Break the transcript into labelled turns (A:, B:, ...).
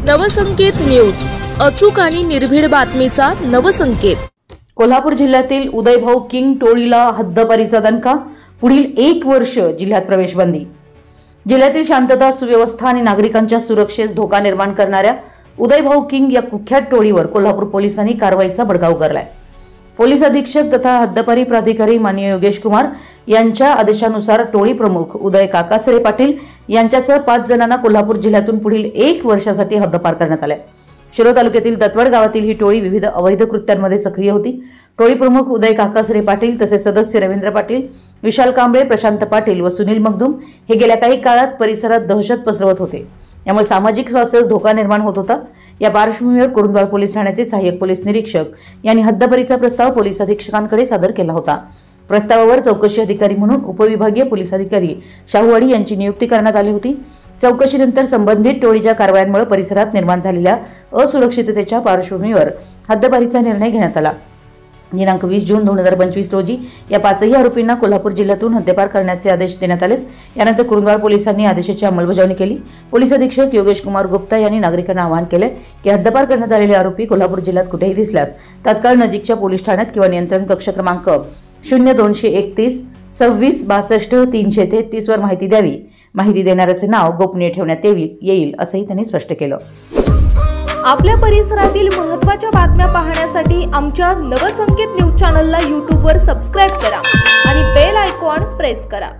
A: Navsanket news, अचूक आणि निर्भीड बातमीचा नवसंकेत।
B: कोल्हापूर जिल्ह्यातील उदयभाऊ किंग टोळीला हद्दपारीचा दणका, पुढील 1 वर्ष जिल्ह्यात प्रवेशबंदी। जिल्ह्यातील शांतता, सुव्यवस्था आणि नागरिकांच्या सुरक्षेस धोका निर्माण करणाऱ्या उदयभाऊ किंग या कुख्यात टोळीवर कोल्हापूर पोलिसांनी कारवाईचा बडगा उगारलाय। पोलीस अधीक्षक तथा हद्दपारी प्राधिकारी माननीय योगेश कुमार यांच्या आदेशानुसार टोळी प्रमुख उदय काकासरे पाटील यांच्यासह 5 जणांना कोल्हापूर जिल्ह्यातून पुढील 1 वर्षासाठी हद्दपार करण्यात आले। शिरोळ तालुक्यातील दत्तवाड गावातील ही टोळी विविध अवैध कृत्यांमध्ये सक्रिय होती। टोळी प्रमुख उदय काकासरे पाटील तसेच सदस्य रवींद्र पाटील, विशाल कांबळे, प्रशांत पाटील व सुनील मगदूम हे गेल्या काही काळात परिसरात दहशत पसरवत होते। यामुळे सामाजिक स्वास्थ्यास धोका निर्माण होत होता। या पार्श्वभूमीवर कुरुंदवाड पोलीस ठाण्याचे सहाय्यक पोलीस निरीक्षक यांनी हद्दपारीचा प्रस्ताव पोलीस अधीक्षकांकडे सादर केला होता। प्रस्तावावर चौकशी अधिकारी म्हणून उपविभागीय पोलीस अधिकारी शाहूवाडी यांची नियुक्ती करण्यात आली होती। चौकशीनंतर संबंधित टोळीच्या कारवायांमुळे परिसरात निर्माण झालेल्या असुरक्षिततेच्या पार्श्वभूमीवर हद्दपारीचा निर्णय घेण्यात आला। दिनांक 20 जून 2025 रोजी या 5ही आरोपींना कोल्हापूर जिल्ह्यातून हद्दपार करण्याचे आदेश देण्यात आले। यानंतर कुरुंदवाड पोलिसांनी आदेशाची अंमलबजावणी केली। पोलीस अधीक्षक योगेश कुमार गुप्ता यांनी नागरिकांना आवाहन केले की हद्दपार करण्यात आलेले आरोपी कोल्हापूर जिल्ह्यात कुठेही दिसल्यास तात्काळ नजीकच्या पोलीस ठाण्यात किंवा नियंत्रण कक्ष क्रमांक 0231 26 62 333 वर माहिती द्यावी। माहिती देणाऱ्याचे नाव गोपनीय ठेवण्यात येईल असंही त्यांनी स्पष्ट केलं।
A: आपल्या परिसरातील महत्त्वाच्या बातम्या पाहण्यासाठी आमच्या नवसंकेत न्यूज चॅनलला YouTube वर सबस्क्राइब करा आणि बेल आयकॉन प्रेस करा।